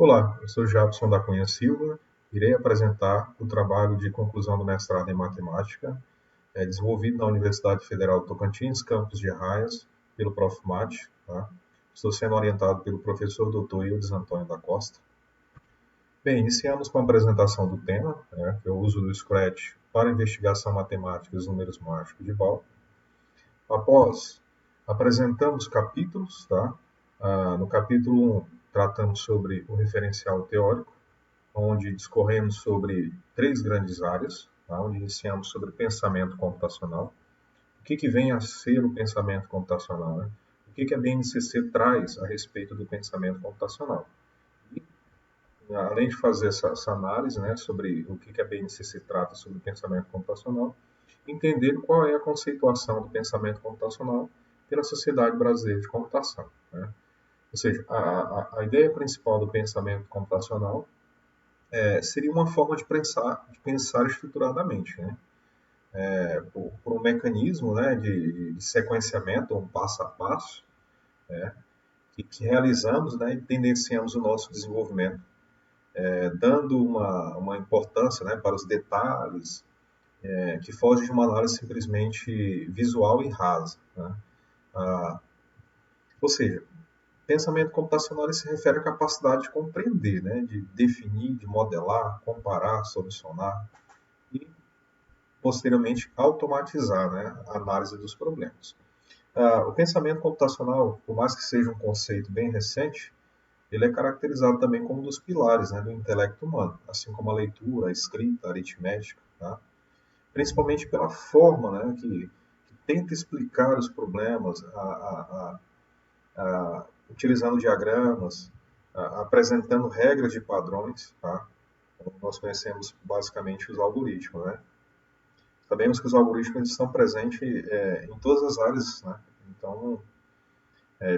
Olá, eu sou Jabson da Cunha Silva. Irei apresentar o trabalho de conclusão do mestrado em matemática, desenvolvido na Universidade Federal do Tocantins, campus de Arraias, pelo Prof. Mate. Tá? Estou sendo orientado pelo professor Dr. Ildes Antônio da Costa. Bem, iniciamos com a apresentação do tema, que é o uso do Scratch para investigação matemática dos números mágicos de Ball. Após, apresentamos capítulos, tá? No capítulo 1, tratamos sobre o referencial teórico, onde discorremos sobre três grandes áreas, tá? Onde iniciamos sobre pensamento computacional. O que vem a ser o pensamento computacional? Né? O que a BNCC traz a respeito do pensamento computacional? E, além de fazer essa análise, né, sobre o que a BNCC trata sobre o pensamento computacional, entender qual é a conceituação do pensamento computacional pela Sociedade Brasileira de Computação. Né? Ou seja, a ideia principal do pensamento computacional seria uma forma de pensar estruturadamente, né? Por um mecanismo, né, de sequenciamento, um passo a passo, né, que realizamos, né, e tendenciamos o nosso desenvolvimento, dando uma importância, né, para os detalhes, que foge de uma análise simplesmente visual e rasa. Né? Ah, ou seja, pensamento computacional se refere à capacidade de compreender, né, de definir, de modelar, comparar, solucionar e, posteriormente, automatizar, né, a análise dos problemas. O pensamento computacional, por mais que seja um conceito bem recente, ele é caracterizado também como um dos pilares, né, do intelecto humano, assim como a leitura, a escrita, a aritmética, tá? Principalmente pela forma, né, que tenta explicar os problemas, utilizando diagramas, apresentando regras de padrões, tá? Então, nós conhecemos basicamente os algoritmos, né? Sabemos que os algoritmos estão presentes em todas as áreas, né? Então,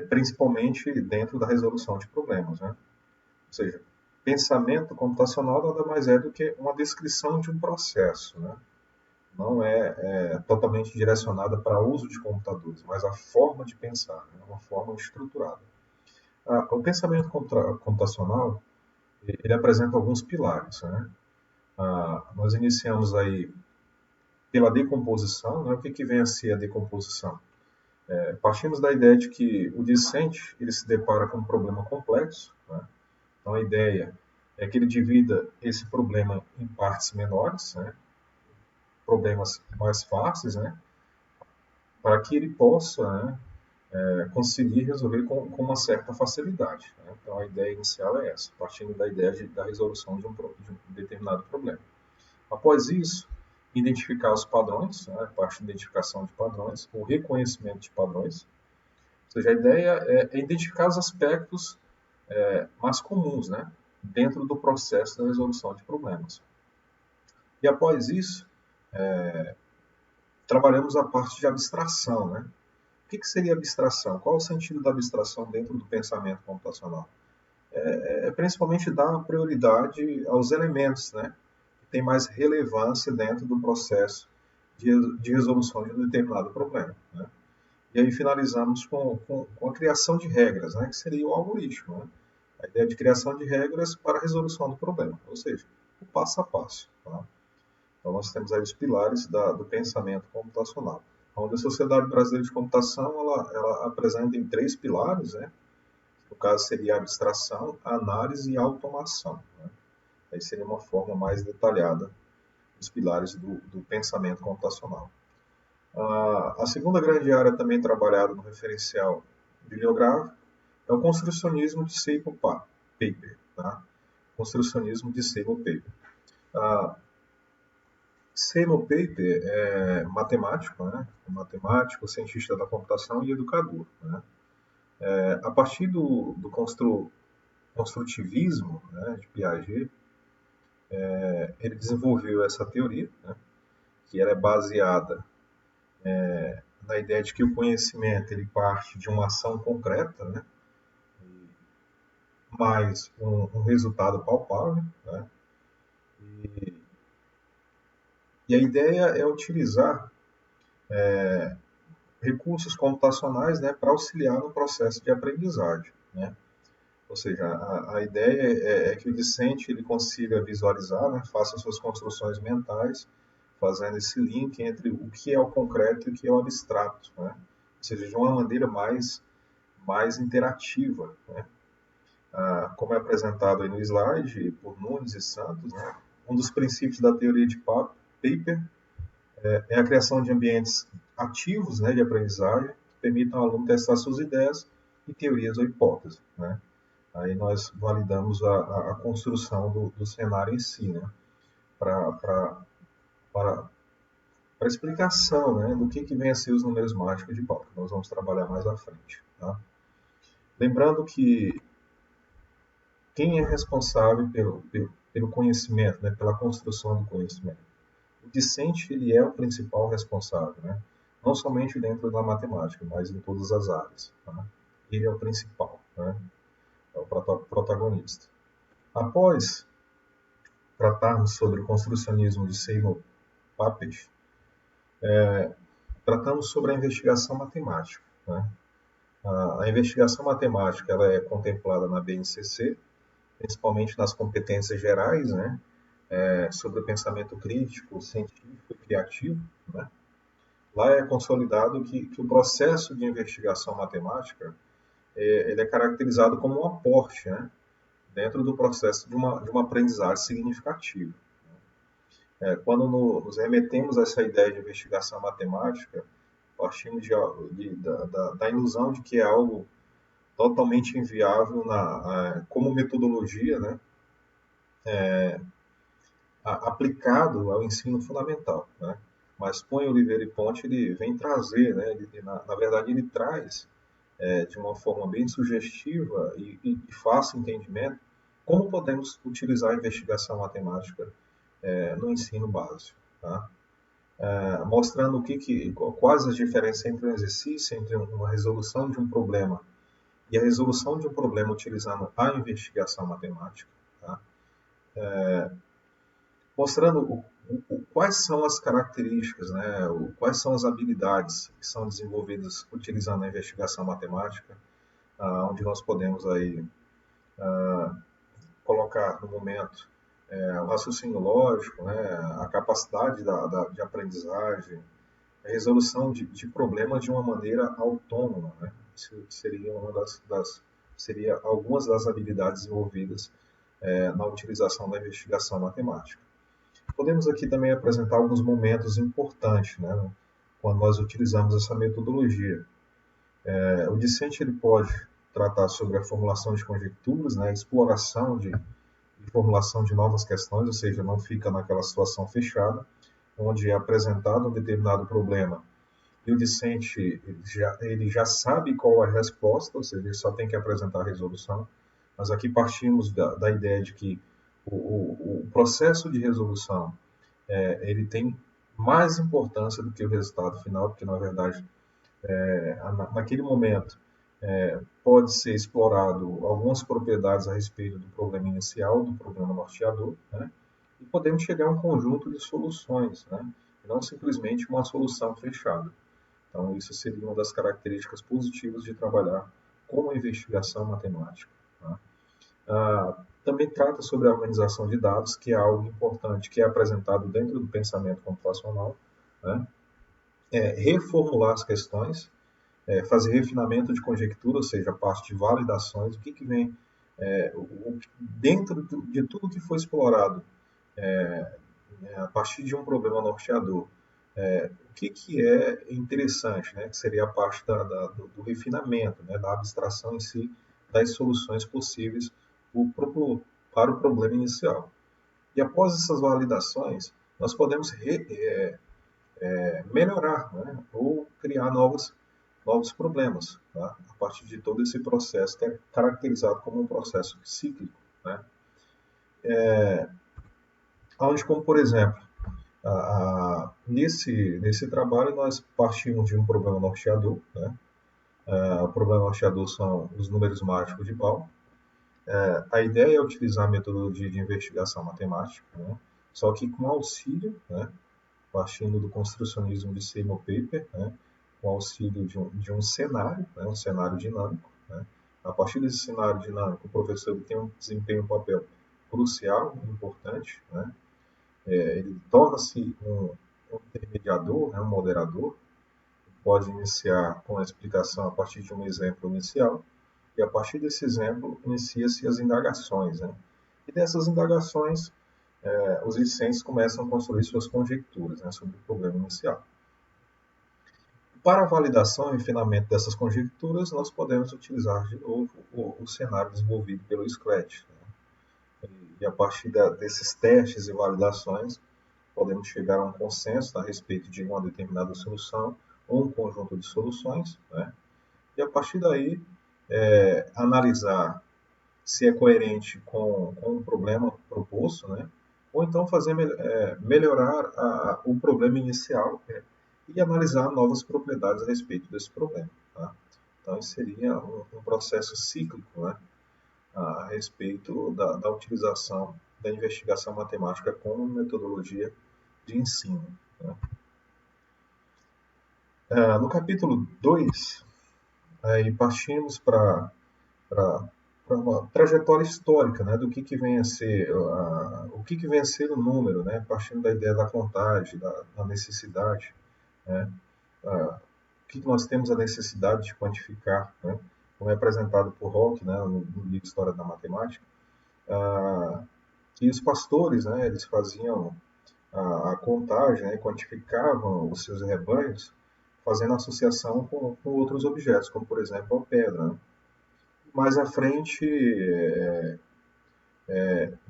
principalmente dentro da resolução de problemas, né? Ou seja, pensamento computacional nada mais é do que uma descrição de um processo, né? Não é totalmente direcionada para uso de computadores, mas a forma de pensar, né? Uma forma estruturada. O pensamento computacional ele apresenta alguns pilares, né? Nós iniciamos aí pela decomposição, né? O que vem a ser a decomposição? Partimos da ideia de que o discente ele se depara com um problema complexo, né? Então a ideia é que ele divida esse problema em partes menores, né? Problemas mais fáceis, né? Para que ele possa, né, conseguir resolver com uma certa facilidade. Né? Então a ideia inicial é essa, partindo da ideia da resolução de um determinado problema. Após isso, identificar os padrões, né, parte da identificação de padrões, o reconhecimento de padrões. Ou seja, a ideia é identificar os aspectos mais comuns, né, dentro do processo da resolução de problemas. E após isso, trabalhamos a parte de abstração. Né? O que seria abstração? Qual o sentido da abstração dentro do pensamento computacional? Principalmente dar prioridade aos elementos, né, que têm mais relevância dentro do processo de resolução de um determinado problema. Né? E aí finalizamos com a criação de regras, né, que seria o algoritmo. Né? A ideia de criação de regras para a resolução do problema, ou seja, o passo a passo. Tá? Então nós temos aí os pilares do pensamento computacional. Onde a Sociedade Brasileira de Computação ela apresenta em três pilares, né? No caso seria a abstração, a análise e a automação. Né? Aí seria uma forma mais detalhada dos pilares do pensamento computacional. A segunda grande área também trabalhada no referencial bibliográfico é o construcionismo de Seymour Papert. Tá? Construcionismo de Seymour Papert. Seymour Papert é matemático, né? Matemático, cientista da computação e educador. Né? A partir do construtivismo, né, de Piaget, ele desenvolveu essa teoria, né, que ela é baseada na ideia de que o conhecimento ele parte de uma ação concreta, né, mais um resultado palpável. Né, e a ideia é utilizar recursos computacionais, né, para auxiliar no processo de aprendizagem. Né. Ou seja, a ideia é que o discente ele consiga visualizar, né, faça suas construções mentais, fazendo esse link entre o que é o concreto e o que é o abstrato, né? Ou seja, de uma maneira mais interativa, né? Como é apresentado aí no slide por Nunes e Santos, né? Um dos princípios da teoria de Paper é a criação de ambientes ativos, né, de aprendizagem que permitam ao aluno testar suas ideias e teorias ou hipóteses, né? Aí nós validamos a construção do cenário em si, né? Para explicação, né? Do que vem a ser os números mágicos de Paulo, que nós vamos trabalhar mais à frente. Tá? Lembrando que quem é responsável pelo conhecimento, né? Pela construção do conhecimento? O discente ele é o principal responsável, né? Não somente dentro da matemática, mas em todas as áreas. Tá? Ele é o principal, né? É o protagonista. Após tratarmos sobre o construcionismo de Seymour Papert, tratamos sobre a investigação matemática. Né? A investigação matemática ela é contemplada na BNCC, principalmente nas competências gerais, né? Sobre o pensamento crítico, científico e criativo. Né? Lá é consolidado que o processo de investigação matemática ele é caracterizado como um aporte, né? Dentro do processo de uma aprendizagem significativa. Quando nos remetemos a essa ideia de investigação matemática, partimos da ilusão de que é algo totalmente inviável como metodologia, né, aplicado ao ensino fundamental. Né? Mas Cunha, Oliveira e Ponte ele vem trazer, né, na verdade ele traz de uma forma bem sugestiva e de fácil entendimento como podemos utilizar a investigação matemática no ensino básico. Tá? Mostrando quais as diferenças entre um exercício, entre uma resolução de um problema e a resolução de um problema utilizando a investigação matemática, tá? Mostrando quais são as características, né, quais são as habilidades que são desenvolvidas utilizando a investigação matemática, onde nós podemos aí colocar no momento o raciocínio lógico, né, a capacidade de aprendizagem, a resolução de problemas de uma maneira autônoma, né? Isso seria seria algumas das habilidades envolvidas na utilização da investigação matemática. Podemos aqui também apresentar alguns momentos importantes, né? Quando nós utilizamos essa metodologia. O discente ele pode tratar sobre a formulação de conjecturas, né? Exploração de formulação de novas questões, ou seja, não fica naquela situação fechada, onde é apresentado um determinado problema e o discente ele já sabe qual é a resposta, ou seja, ele só tem que apresentar a resolução. Mas aqui partimos da ideia de que o processo de resolução ele tem mais importância do que o resultado final, porque na verdade naquele momento pode ser explorado algumas propriedades a respeito do problema inicial, do problema norteador, né? E podemos chegar a um conjunto de soluções, né? Não simplesmente uma solução fechada. Então, isso seria uma das características positivas de trabalhar com a investigação matemática. Tá? Também trata sobre a organização de dados, que é algo importante, que é apresentado dentro do pensamento computacional, né? Reformular as questões, fazer refinamento de conjectura, ou seja, a parte de validações, o que vem dentro de tudo que foi explorado a partir de um problema norteador. O que é interessante, né? Que seria a parte do refinamento, né? Da abstração em si, das soluções possíveis para o problema inicial. E após essas validações, nós podemos melhorar, né? Ou criar novos problemas, tá? A partir de todo esse processo que é caracterizado como um processo cíclico, né? Onde, como por exemplo, nesse trabalho nós partimos de um problema norteador, né? O problema norteador são os números mágicos de Paul. A ideia é utilizar a metodologia de investigação matemática, né? Só que com auxílio, né? Partindo do construcionismo de Seymour Papert, né? Com auxílio de um cenário, né? Um cenário dinâmico, né? A partir desse cenário dinâmico, o professor desempenha um papel crucial, importante, né? Ele torna-se um intermediador, né, um moderador, pode iniciar com a explicação a partir de um exemplo inicial, e a partir desse exemplo inicia-se as indagações, né? E dessas indagações, os discentes começam a construir suas conjecturas, né, sobre o problema inicial. Para a validação e refinamento dessas conjecturas, nós podemos utilizar de novo o cenário desenvolvido pelo Scratch, né? E a partir desses testes e validações, podemos chegar a um consenso a respeito de uma determinada solução ou um conjunto de soluções, né? E a partir daí, analisar se é coerente com o problema proposto, né? Ou então fazer melhorar o problema inicial, né? E analisar novas propriedades a respeito desse problema. Tá? Então, isso seria um processo cíclico, né? A respeito da utilização da investigação matemática como metodologia de ensino. Né? No capítulo 2, aí partimos para uma trajetória histórica, né, do que vem a ser o que vem a ser o número, né, partindo da ideia da contagem, da necessidade, né, o que nós temos a necessidade de quantificar, né, como é apresentado por Rock, né, no livro História da Matemática, e os pastores, né, eles faziam a contagem, né, quantificavam os seus rebanhos, fazendo associação com outros objetos, como por exemplo a pedra. Né? Mais à frente,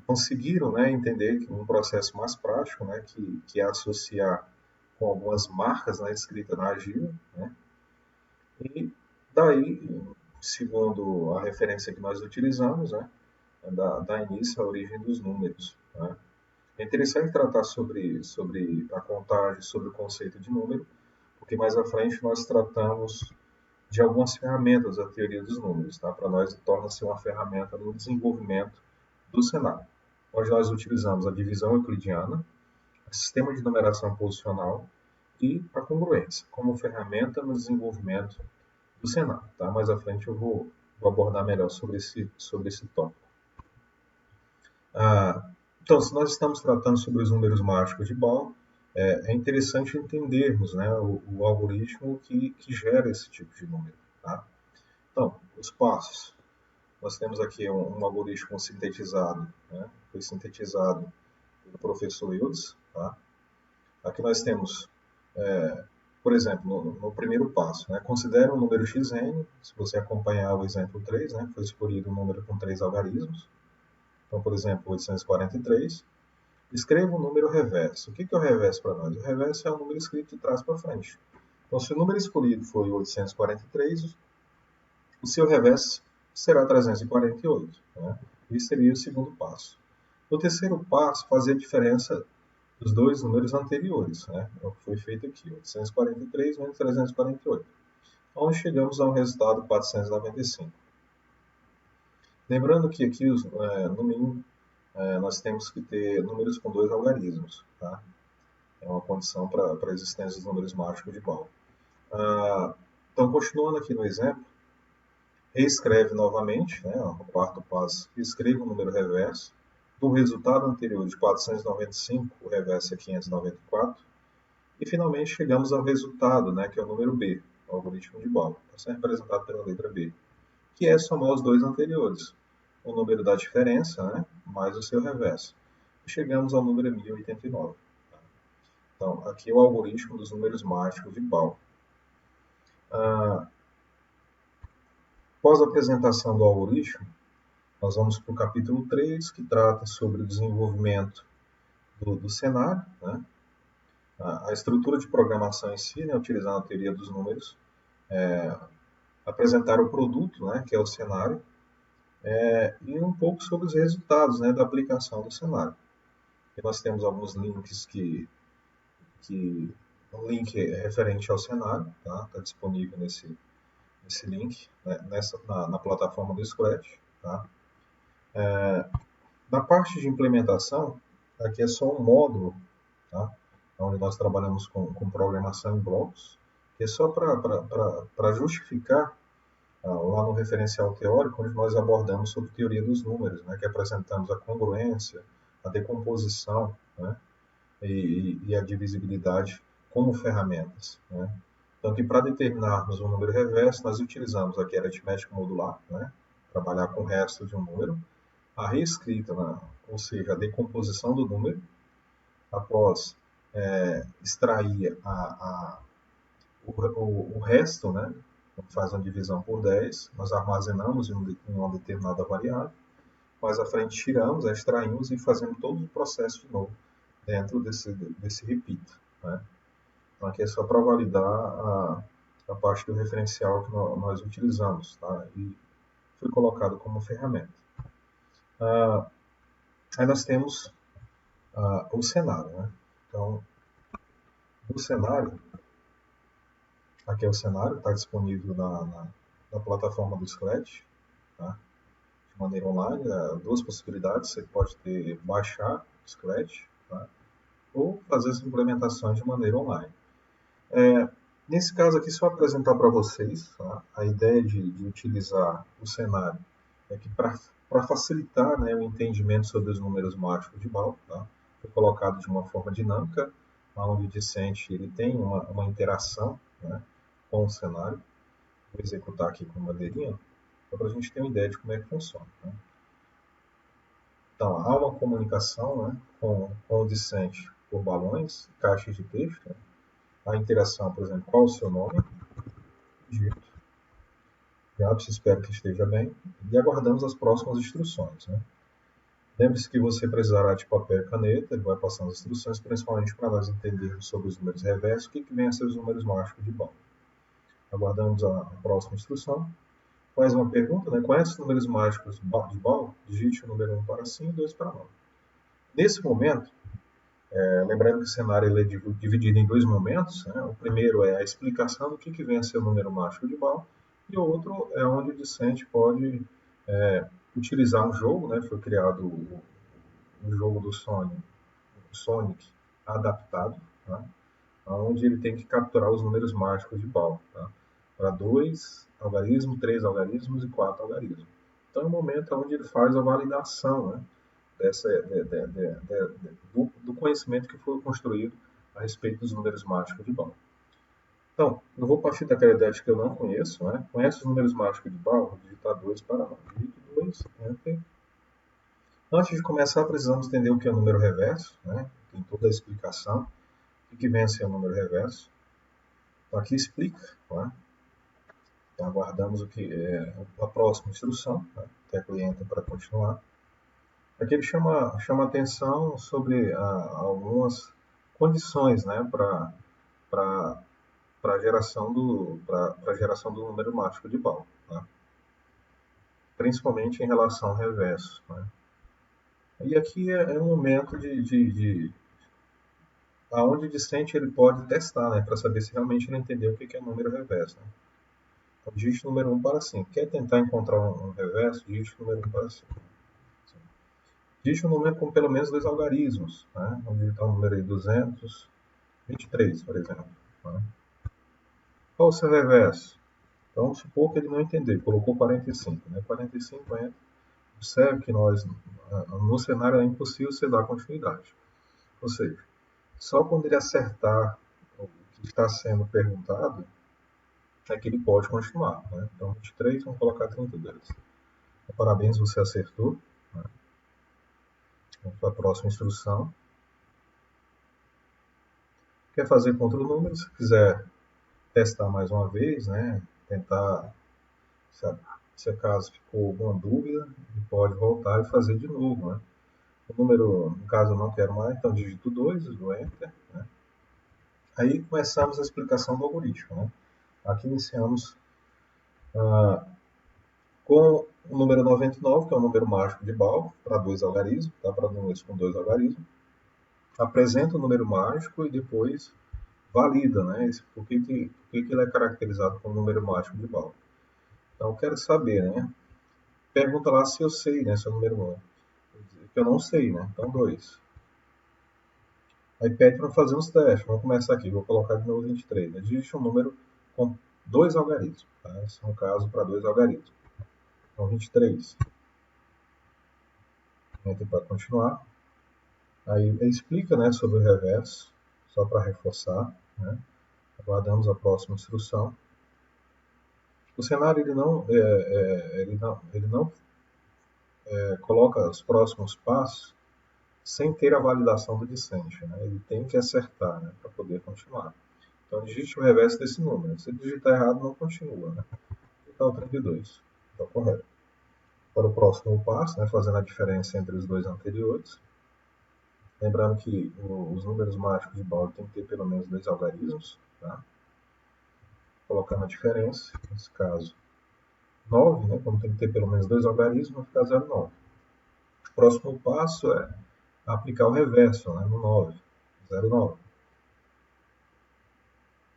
conseguiram, né, entender que um processo mais prático, né, que é associar com algumas marcas, né, escritas na argila, né, e daí, segundo a referência que nós utilizamos, né, dá início à origem dos números. Né. É interessante tratar sobre a contagem, sobre o conceito de número, porque mais à frente nós tratamos de algumas ferramentas da teoria dos números. Tá? Para nós, torna-se uma ferramenta no desenvolvimento do cenário, onde nós utilizamos a divisão euclidiana, o sistema de numeração posicional e a congruência como ferramenta no desenvolvimento do cenário. Tá? Mais à frente eu vou abordar melhor sobre esse tópico. Então, se nós estamos tratando sobre os números mágicos de Ball, é interessante entendermos, né, o algoritmo que gera esse tipo de número. Tá? Então, os passos. Nós temos aqui um algoritmo sintetizado, né? Foi sintetizado pelo professor Ildes. Tá? Aqui nós temos, por exemplo, no primeiro passo, né? Considere um número xn, se você acompanhar o exemplo 3, né? Foi escolhido um número com 3 algarismos. Então, por exemplo, 843. Escreva o número reverso. O que é o reverso para nós? O reverso é o número escrito de trás para frente. Então, se o número escolhido foi 843, o seu reverso será 348. Né? Esse seria o segundo passo. No terceiro passo, fazer a diferença dos dois números anteriores. Né? É o que foi feito aqui, 843 menos 348. Então, chegamos a um resultado 495. Lembrando que aqui, no mínimo, nós temos que ter números com 2 algarismos. Tá? É uma condição para a existência dos números mágicos de Ball. Então, continuando aqui no exemplo, reescreve novamente, né, o quarto passo, escreva o número reverso. Do resultado anterior de 495, o reverso é 594. E finalmente chegamos ao resultado, né, que é o número B, o algoritmo de Ball. Está representado pela letra B, que é somar os dois anteriores. O número da diferença, né, mais o seu reverso. E chegamos ao número 1089. Então, aqui é o algoritmo dos números mágicos de Ball. Após a apresentação do algoritmo, nós vamos para o capítulo 3, que trata sobre o desenvolvimento do cenário, né? A estrutura de programação em si, né, utilizando a teoria dos números, apresentar o produto, né, que é o cenário, e um pouco sobre os resultados, né, da aplicação do cenário. E nós temos alguns links um link referente ao cenário, tá disponível nesse link, né, na plataforma do Scratch. Tá? Na parte de implementação, aqui é só um módulo, tá? Onde nós trabalhamos com programação em blocos, que é só para justificar lá no referencial teórico, onde nós abordamos sobre teoria dos números, né, que apresentamos a congruência, a decomposição, né, e a divisibilidade como ferramentas, né. Então, que para determinarmos um número reverso, nós utilizamos aqui a aritmética modular, né, trabalhar com o resto de um número, a reescrita, né, ou seja, a decomposição do número, após extrair o resto, né, faz uma divisão por 10, nós armazenamos em uma determinada variável, mais à frente tiramos, extraímos e fazemos todo o processo de novo dentro desse repeat, né. Então, aqui é só para validar a parte do referencial que nós utilizamos, tá? E foi colocado como ferramenta. Aí nós temos o cenário, né? Então, o cenário, aqui é o cenário, está disponível na plataforma do Scratch, tá? De maneira online, duas possibilidades, você pode baixar o Scratch, tá? Ou fazer as implementações de maneira online. Nesse caso aqui, só apresentar para vocês, tá? A ideia de utilizar o cenário é que para facilitar, né, o entendimento sobre os números mágicos de Ball, tá? Foi colocado de uma forma dinâmica, onde o discente ele tem uma interação, né, com o cenário. Vou executar aqui com bandeirinha, para a gente ter uma ideia de como é que funciona, né? Então, há uma comunicação, né, com o discente por balões, caixas de texto, né? A interação, por exemplo, qual o seu nome? Dito. Japs, espero que esteja bem. E aguardamos as próximas instruções, né? Lembre-se que você precisará de papel e caneta, ele vai passando as instruções, principalmente para nós entendermos sobre os números reversos, o que vem a ser os números mágicos de Ball. Aguardamos a próxima instrução. Faz uma pergunta, né? Conhece os números mágicos de Ball? Digite o número 1 para sim e 2 para 9. Nesse momento, lembrando que o cenário ele é dividido em dois momentos, né? O primeiro é a explicação do que vem a ser o número mágico de Ball, e o outro é onde o discente pode utilizar um jogo, né? Foi criado o jogo do Sonic adaptado, tá? Onde ele tem que capturar os números mágicos de Ball, tá? Para 2 algarismos, 3 algarismos e 4 algarismos. Então é o momento onde ele faz a validação, né, do conhecimento que foi construído a respeito dos números mágicos de Ball. Então, eu vou partir daquela ideia de que eu não conheço, né? Conhece os números mágicos de Ball? Vou digitar 2 para 9. Digito 2, Enter. Antes de começar, precisamos entender o que é o número reverso, né? Tem toda a explicação. O que vem a ser o número reverso? Então, aqui explica, né? Então, aguardamos a próxima instrução, né? Tecla Enter para continuar. Aqui ele chama atenção sobre algumas condições, né? Para a geração do número mágico de Ball, tá? Principalmente em relação ao reverso, né? E aqui um momento aonde o discente ele pode testar, né, para saber se realmente ele entendeu o que é número reverso, né? Então, digite o número 1 para 5. Quer tentar encontrar um reverso? Digite o número 1 para 5. Digite um número com pelo menos dois algarismos, né? Vamos digitar o número aí 223, por exemplo, né? Qual o seu reverso? Então, vamos supor que ele não entendeu, colocou 45, né? 45 entra. Observe que no cenário é impossível você dar continuidade. Ou seja, só quando ele acertar o que está sendo perguntado é que ele pode continuar, né? Então, 23, vamos colocar 32. Então, parabéns, você acertou, né? Vamos para a próxima instrução. Quer fazer contra o número? Se quiser testar mais uma vez, né? Tentar, se acaso ficou alguma dúvida, ele pode voltar e fazer de novo, né? O número, no caso, eu não quero mais, então digito 2, do Enter, né? Aí começamos a explicação do algoritmo, né? Aqui iniciamos com o número 99, que é o número mágico de Ball, para dois algarismos, tá? Para números com dois algarismos. Apresenta o número mágico e depois valida, né? Por que ele é caracterizado como número mágico de Ball. Então, eu quero saber, né? Pergunta lá se eu sei, né? Se é o número 1. Eu não sei, né? Então, 2. Aí pede para fazer uns testes. Vamos começar aqui. Vou colocar de novo 23. Né? Digite um número com dois algarismos. Tá? Esse é um caso para dois algarismos. Então, 23. Entre para continuar. Aí ele explica, né, sobre o reverso, só para reforçar. Né? Aguardamos a próxima instrução. O cenário ele não coloca os próximos passos sem ter a validação do discente. Né? Ele tem que acertar, né, para poder continuar. Então, digite o reverso desse número. Se digitar errado, não continua. Né? Então, 32. Está correto. Para o próximo passo, né, fazendo a diferença entre os dois anteriores. Lembrando que os números mágicos de Boolean tem que ter pelo menos dois algarismos. Tá? Colocando a diferença, nesse caso, 9, né, como tem que ter pelo menos dois algarismos, vai ficar 0,9. O próximo passo é aplicar o reverso, né, no 9, 0,9.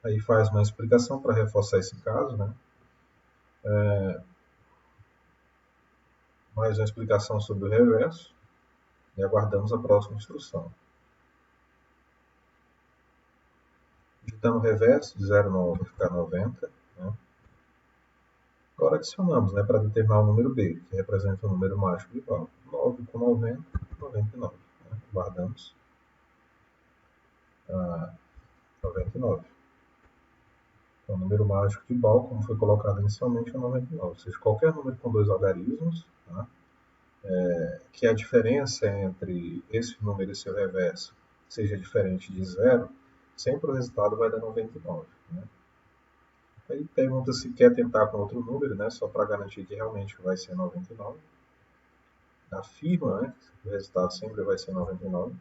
Aí faz uma explicação para reforçar esse caso, né? Mais uma explicação sobre o reverso e aguardamos a próxima instrução. Digitando o reverso de 0,9 vai ficar 90. Né? Agora adicionamos, né, para determinar o número B, que representa o número mágico igual. 9 com 90, 99. Né? Guardamos 99. Então, o número mágico de Ball, como foi colocado inicialmente, é 99. Ou seja, qualquer número com dois algarismos, tá? Que a diferença entre esse número e seu reverso seja diferente de zero, sempre o resultado vai dar 99. Né? Aí pergunta se quer tentar com outro número, né? Só para garantir que realmente vai ser 99. Afirma, né, que o resultado sempre vai ser 99.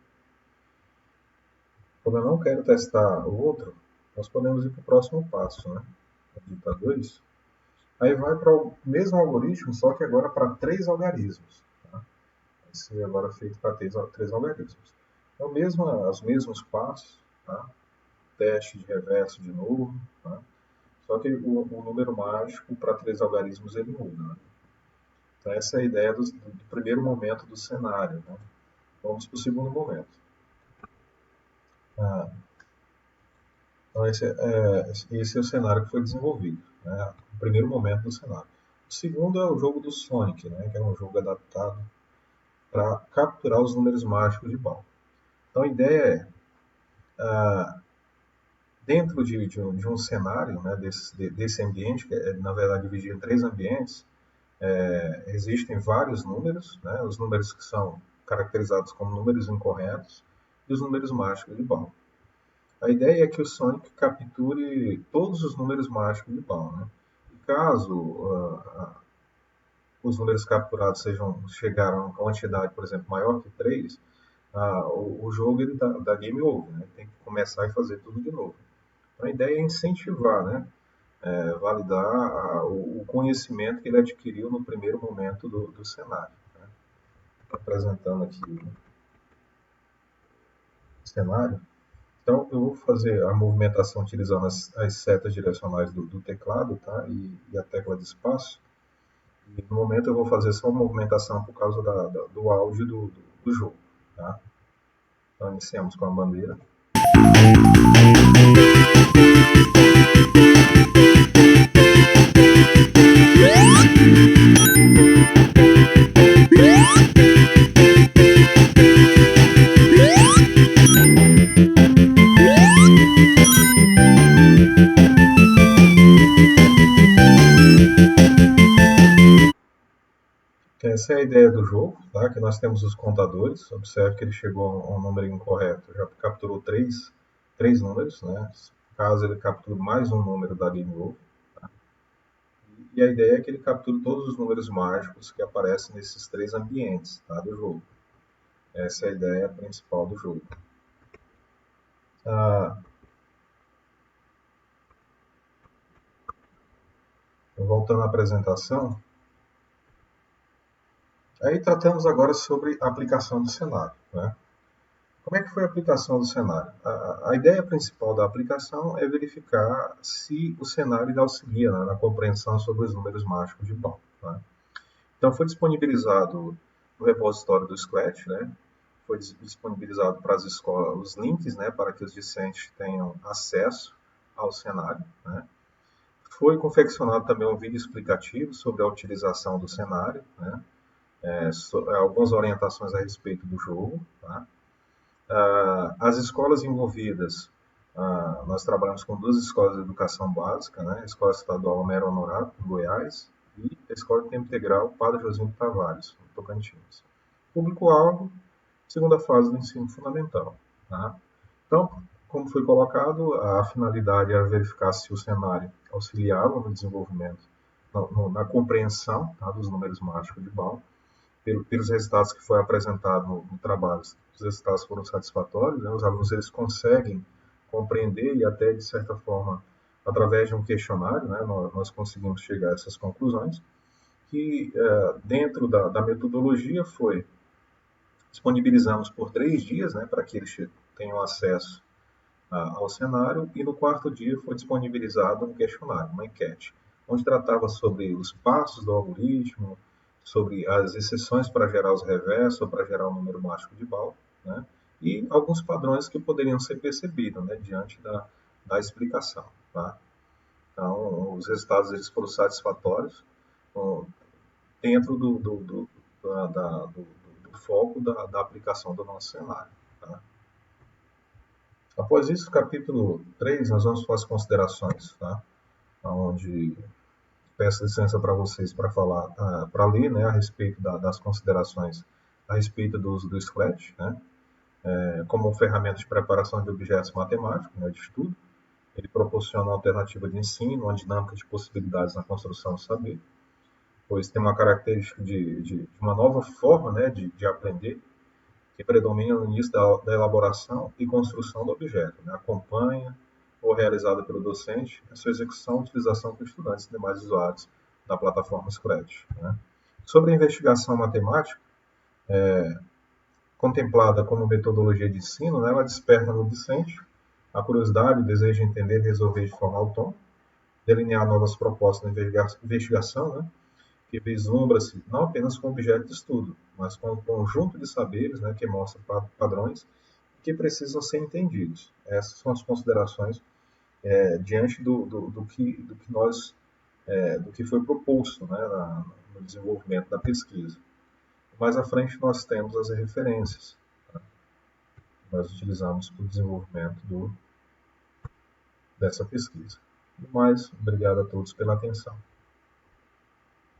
Como eu não quero testar o outro, nós podemos ir para o próximo passo. Né? Digitar 2. Aí vai para o mesmo algoritmo, só que agora para três algarismos. Tá? Vai ser agora feito para três algarismos. Então, os mesmos passos, tá? Teste de reverso de novo, tá? Só que o número mágico para três algarismos ele muda. Né? Então, essa é a ideia do primeiro momento do cenário. Né? Vamos para o segundo momento. Então, esse é o cenário que foi desenvolvido. Né? O primeiro momento do cenário. O segundo é o jogo do Sonic, né? Que é um jogo adaptado para capturar os números mágicos de Ball. Então, a ideia é, dentro de um cenário, né, desse ambiente, que é, na verdade, dividido em três ambientes, existem vários números, né, os números que são caracterizados como números incorretos e os números mágicos de Ball. A ideia é que o Sonic capture todos os números mágicos de Ball. Né? E caso os números capturados chegaram a uma quantidade, por exemplo, maior que 3, o jogo ele dá game over. Né? Tem que começar e fazer tudo de novo. Então, a ideia é incentivar, né? Validar o conhecimento que ele adquiriu no primeiro momento do cenário. Né? Apresentando aqui o cenário. Então, eu vou fazer a movimentação utilizando as setas direcionais do teclado, tá? E a tecla de espaço. E no momento eu vou fazer só uma movimentação por causa do áudio do jogo. Tá? Então, iniciamos com a bandeira. Essa é a ideia do jogo, tá? Que nós temos os contadores. Observe que ele chegou a um número incorreto, já capturou três números, né? Caso ele capture mais um número, dá game over. Tá? E a ideia é que ele capture todos os números mágicos que aparecem nesses três ambientes, tá, do jogo. Essa é a ideia principal do jogo. Voltando à apresentação, aí tratamos agora sobre a aplicação do cenário. Né? Como é que foi a aplicação do cenário? A ideia principal da aplicação é verificar se o cenário auxilia, né, na compreensão sobre os números mágicos de Ball. Né? Então, foi disponibilizado no repositório do Scratch, né? Foi disponibilizado para as escolas os links, né, para que os discentes tenham acesso ao cenário. Né? Foi confeccionado também um vídeo explicativo sobre a utilização do cenário, né? Algumas orientações a respeito do jogo. Tá? As escolas envolvidas, nós trabalhamos com duas escolas de educação básica, né? A Escola Estadual Homero Honorato, em Goiás, e a Escola de Tempo Integral Padre Josinho Tavares, em Tocantins. Público-alvo, segunda fase do ensino fundamental. Tá? Então, como foi colocado, a finalidade era verificar se o cenário auxiliava no desenvolvimento, na compreensão, tá, dos números mágicos de Baum, pelos resultados que foi apresentado no trabalho. Os resultados foram satisfatórios, né? Os alunos eles conseguem compreender e até, de certa forma, através de um questionário, né, nós conseguimos chegar a essas conclusões, que dentro da metodologia foi disponibilizamos por 3 dias, né, para que eles tenham acesso ao cenário, e no quarto dia foi disponibilizado um questionário, uma enquete, onde tratava sobre os passos do algoritmo, sobre as exceções para gerar os reversos, para gerar o número mágico de Baum, né, e alguns padrões que poderiam ser percebidos, né, diante da explicação. Tá? Então, os resultados eles foram satisfatórios dentro do foco da aplicação do nosso cenário. Tá? Após isso, capítulo 3, nós vamos para as considerações, tá? Onde peço licença para vocês para falar, para ler, né, a respeito das considerações a respeito do uso do Scratch, né, como ferramenta de preparação de objetos matemáticos, né, de estudo. Ele proporciona uma alternativa de ensino, uma dinâmica de possibilidades na construção do saber, pois tem uma característica de uma nova forma, né, de aprender, que predomina no início da elaboração e construção do objeto, né? Acompanha ou realizada pelo docente a sua execução e utilização por estudantes e demais usuários da plataforma Scratch. Né? Sobre a investigação matemática, contemplada como metodologia de ensino, né, ela desperta no discente a curiosidade, o desejo de entender e resolver de forma autônoma, delinear novas propostas na investigação, né, que vislumbra-se não apenas com objeto de estudo, mas com um conjunto de saberes, né, que mostra padrões que precisam ser entendidos. Essas são as considerações diante do que foi proposto, né, no desenvolvimento da pesquisa. Mais à frente nós temos as referências, tá, que nós utilizamos para o desenvolvimento dessa pesquisa. Mais, obrigado a todos pela atenção.